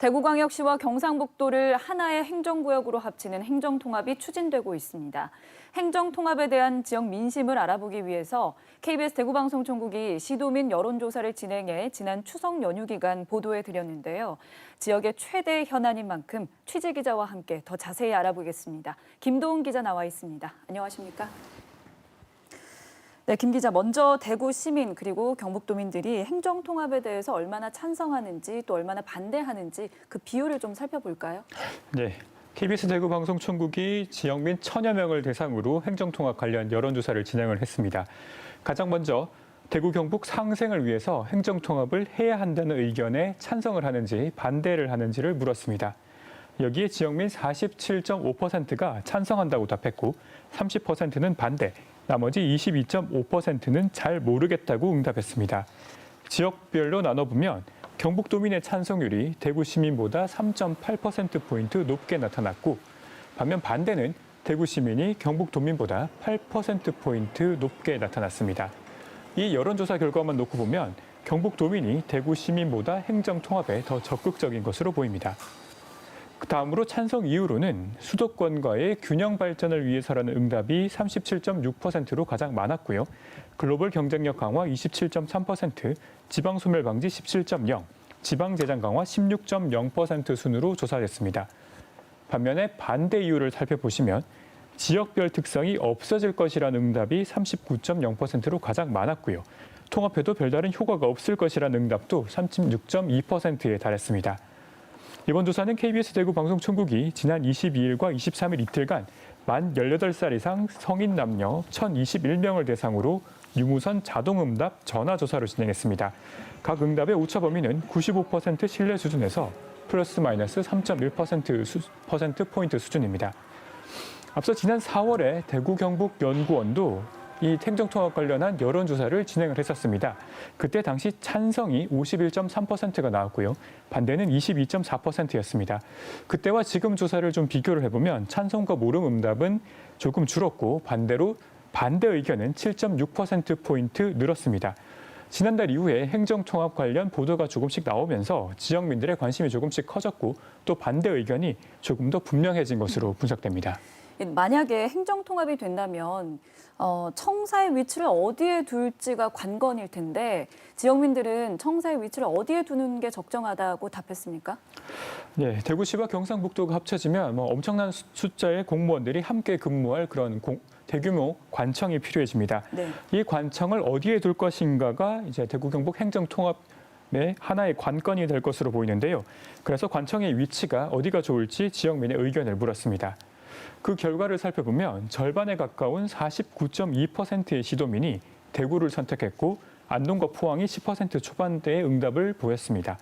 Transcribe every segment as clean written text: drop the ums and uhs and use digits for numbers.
대구광역시와 경상북도를 하나의 행정구역으로 합치는 행정통합이 추진되고 있습니다. 행정통합에 대한 지역 민심을 알아보기 위해서 KBS 대구방송총국이 시도민 여론조사를 진행해 지난 추석 연휴 기간 보도해 드렸는데요. 지역의 최대 현안인 만큼 취재기자와 함께 더 자세히 알아보겠습니다. 김도훈 기자 나와 있습니다. 안녕하십니까? 네, 김 기자, 먼저 대구 시민 그리고 경북도민들이 행정통합에 대해서 얼마나 찬성하는지 또 얼마나 반대하는지 그 비율을 좀 살펴볼까요? 네, KBS 대구방송총국이 지역민 1000여 명을 대상으로 행정통합 관련 여론조사를 진행을 했습니다. 가장 먼저 대구 경북 상생을 위해서 행정통합을 해야 한다는 의견에 찬성을 하는지 반대를 하는지를 물었습니다. 여기에 지역민 47.5%가 찬성한다고 답했고 30%는 반대, 나머지 22.5%는 잘 모르겠다고 응답했습니다. 지역별로 나눠보면 경북도민의 찬성률이 대구 시민보다 3.8%포인트 높게 나타났고 반면 반대는 대구 시민이 경북도민보다 8%포인트 높게 나타났습니다. 이 여론조사 결과만 놓고 보면 경북도민이 대구 시민보다 행정통합에 더 적극적인 것으로 보입니다. 다음으로 찬성 이유로는 수도권과의 균형 발전을 위해서라는 응답이 37.6%로 가장 많았고요. 글로벌 경쟁력 강화 27.3%, 지방 소멸 방지 17.0%, 지방 재정 강화 16.0% 순으로 조사됐습니다. 반면에 반대 이유를 살펴보시면 지역별 특성이 없어질 것이라는 응답이 39.0%로 가장 많았고요. 통합해도 별다른 효과가 없을 것이라는 응답도 36.2%에 달했습니다. 이번 조사는 KBS 대구 방송총국이 지난 22일과 23일 이틀간 만 18살 이상 성인 남녀 1,021명을 대상으로 유무선 자동응답 전화조사로 진행했습니다. 각 응답의 오차 범위는 95% 신뢰 수준에서 플러스 마이너스 3.1%포인트 수준입니다. 앞서 지난 4월에 대구 경북연구원도 이 행정통합 관련한 여론조사를 진행을 했었습니다. 그때 당시 찬성이 51.3%가 나왔고요. 반대는 22.4%였습니다. 그때와 지금 조사를 좀 비교를 해보면 찬성과 모름 응답은 조금 줄었고 반대로 반대 의견은 7.6%포인트 늘었습니다. 지난달 이후에 행정통합 관련 보도가 조금씩 나오면서 지역민들의 관심이 조금씩 커졌고 또 반대 의견이 조금 더 분명해진 것으로 분석됩니다. 만약에 행정통합이 된다면 청사의 위치를 어디에 둘지가 관건일 텐데 지역민들은 청사의 위치를 어디에 두는 게 적정하다고 답했습니까? 네, 대구시와 경상북도가 합쳐지면 엄청난 숫자의 공무원들이 함께 근무할 그런 대규모 관청이 필요해집니다. 네. 이 관청을 어디에 둘 것인가가 이제 대구 경북 행정통합의 하나의 관건이 될 것으로 보이는데요. 그래서 관청의 위치가 어디가 좋을지 지역민의 의견을 물었습니다. 그 결과를 살펴보면 절반에 가까운 49.2%의 시도민이 대구를 선택했고 안동과 포항이 10% 초반대의 응답을 보였습니다.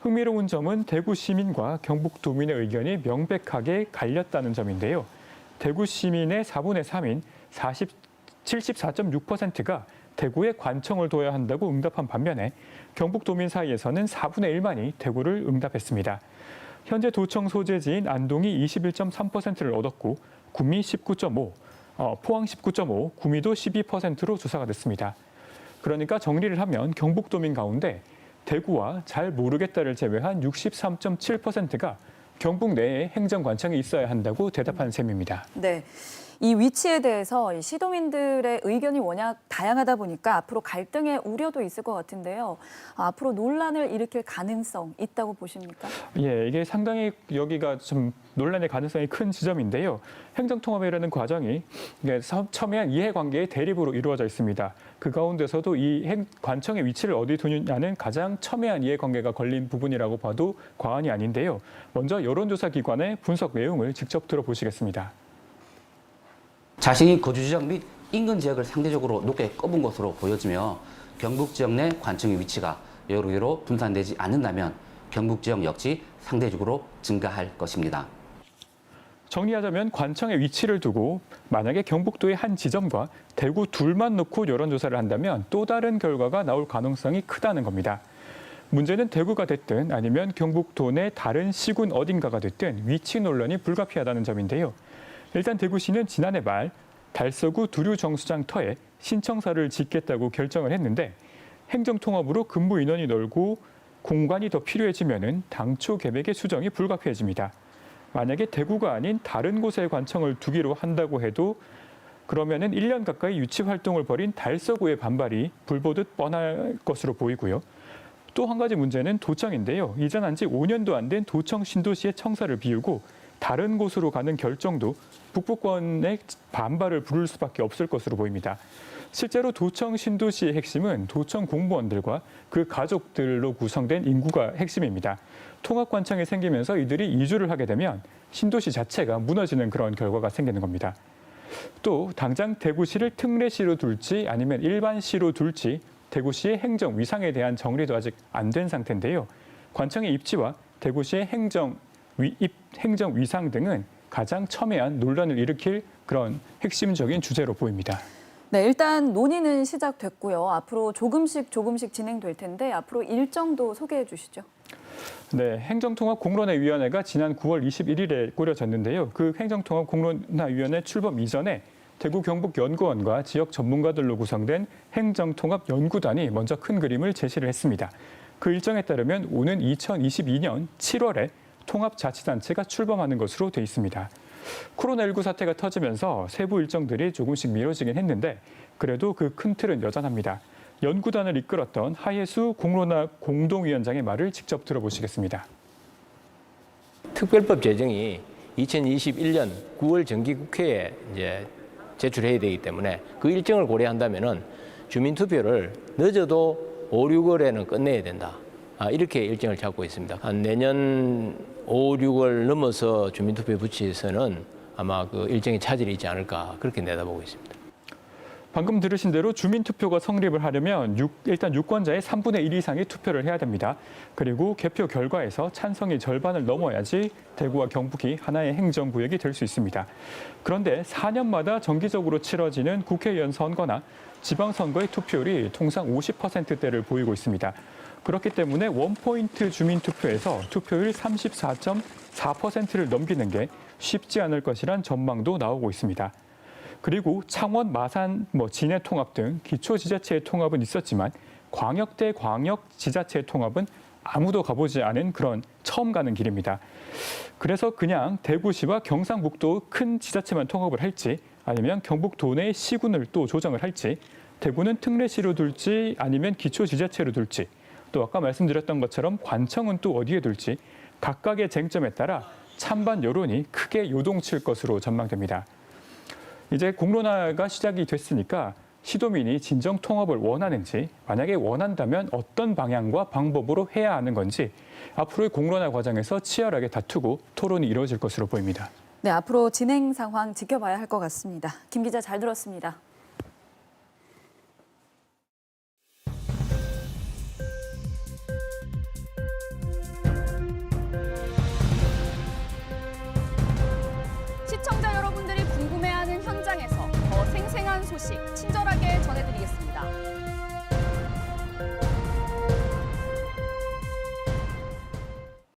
흥미로운 점은 대구 시민과 경북도민의 의견이 명백하게 갈렸다는 점인데요. 대구 시민의 4분의 3인 74.6%가 대구에 관청을 둬야 한다고 응답한 반면에 경북도민 사이에서는 4분의 1만이 대구를 응답했습니다. 현재 도청 소재지인 안동이 21.3%를 얻었고 구미 19.5%, 포항 19.5%, 구미도 12%로 조사가 됐습니다. 그러니까 정리를 하면 경북도민 가운데 대구와 잘 모르겠다를 제외한 63.7%가 경북 내에 행정관청이 있어야 한다고 대답한 셈입니다. 네. 이 위치에 대해서 시도민들의 의견이 워낙 다양하다 보니까 앞으로 갈등의 우려도 있을 것 같은데요. 앞으로 논란을 일으킬 가능성 있다고 보십니까? 예, 이게 상당히 여기가 좀 논란의 가능성이 큰 지점인데요. 행정통합이라는 과정이 첨예한 이해관계의 대립으로 이루어져 있습니다. 그 가운데서도 이 관청의 위치를 어디 두느냐는 가장 첨예한 이해관계가 걸린 부분이라고 봐도 과언이 아닌데요. 먼저 여론조사 기관의 분석 내용을 직접 들어보시겠습니다. 자신이 거주 지역 및 인근 지역을 상대적으로 높게 꼽은 것으로 보여지며 경북 지역 내 관청의 위치가 여러 개로 분산되지 않는다면 경북 지역 역시 상대적으로 증가할 것입니다. 정리하자면 관청의 위치를 두고 만약에 경북도의 한 지점과 대구 둘만 놓고 여론조사를 한다면 또 다른 결과가 나올 가능성이 크다는 겁니다. 문제는 대구가 됐든 아니면 경북도 내 다른 시군 어딘가가 됐든 위치 논란이 불가피하다는 점인데요. 일단 대구시는 지난해 말 달서구 두류정수장터에 신청사를 짓겠다고 결정을 했는데 행정통합으로 근무 인원이 늘고 공간이 더 필요해지면은 당초 계획의 수정이 불가피해집니다. 만약에 대구가 아닌 다른 곳에 관청을 두기로 한다고 해도 그러면은 1년 가까이 유치 활동을 벌인 달서구의 반발이 불보듯 뻔할 것으로 보이고요. 또 한 가지 문제는 도청인데요. 이전한 지 5년도 안 된 도청 신도시의 청사를 비우고 다른 곳으로 가는 결정도 북부권의 반발을 부를 수밖에 없을 것으로 보입니다. 실제로 도청 신도시의 핵심은 도청 공무원들과 그 가족들로 구성된 인구가 핵심입니다. 통합관청이 생기면서 이들이 이주를 하게 되면 신도시 자체가 무너지는 그런 결과가 생기는 겁니다. 또 당장 대구시를 특례시로 둘지 아니면 일반시로 둘지 대구시의 행정 위상에 대한 정리도 아직 안 된 상태인데요. 관청의 입지와 대구시의 행정 위상 등은 가장 첨예한 논란을 일으킬 그런 핵심적인 주제로 보입니다. 네, 일단 논의는 시작됐고요. 앞으로 조금씩 진행될 텐데 앞으로 일정도 소개해 주시죠. 네, 행정통합공론회위원회가 지난 9월 21일에 꾸려졌는데요. 그 행정통합공론회위원회 출범 이전에 대구 경북연구원과 지역 전문가들로 구성된 행정통합연구단이 먼저 큰 그림을 제시를 했습니다. 그 일정에 따르면 오는 2022년 7월에 통합자치단체가 출범하는 것으로 돼 있습니다. 코로나19 사태가 터지면서 세부 일정들이 조금씩 미뤄지긴 했는데 그래도 그 큰 틀은 여전합니다. 연구단을 이끌었던 하예수 공론화 공동위원장의 말을 직접 들어보시겠습니다. 특별법 제정이 2021년 9월 정기국회에 이제 제출해야 되기 때문에 그 일정을 고려한다면은 주민투표를 늦어도 5, 6월에는 끝내야 된다. 이렇게 일정을 잡고 있습니다. 한 내년 5, 6월 넘어서 주민투표 부치에서는 아마 그 일정에 차질이 있지 않을까 그렇게 내다보고 있습니다. 방금 들으신 대로 주민투표가 성립을 하려면 일단 유권자의 3분의 1 이상이 투표를 해야 됩니다. 그리고 개표 결과에서 찬성이 절반을 넘어야지 대구와 경북이 하나의 행정구역이 될 수 있습니다. 그런데 4년마다 정기적으로 치러지는 국회의원 선거나 지방선거의 투표율이 통상 50%대를 보이고 있습니다. 그렇기 때문에 원포인트 주민투표에서 투표율 34.4%를 넘기는 게 쉽지 않을 것이란 전망도 나오고 있습니다. 그리고 창원, 마산, 진해 통합 등 기초지자체의 통합은 있었지만 광역 대 광역 지자체의 통합은 아무도 가보지 않은 그런 처음 가는 길입니다. 그래서 그냥 대구시와 경상북도 큰 지자체만 통합을 할지 아니면 경북도 내 시군을 또 조정을 할지 대구는 특례시로 둘지 아니면 기초지자체로 둘지 또 아까 말씀드렸던 것처럼 관청은 또 어디에 둘지 각각의 쟁점에 따라 찬반 여론이 크게 요동칠 것으로 전망됩니다. 이제 공론화가 시작이 됐으니까 시도민이 진정 통합을 원하는지 만약에 원한다면 어떤 방향과 방법으로 해야 하는 건지 앞으로의 공론화 과정에서 치열하게 다투고 토론이 이루어질 것으로 보입니다. 네, 앞으로 진행 상황 지켜봐야 할 것 같습니다. 김 기자 잘 들었습니다. 시청자 여러분들이 궁금해하는 현장에서 더 생생한 소식 친절하게 전해드리겠습니다.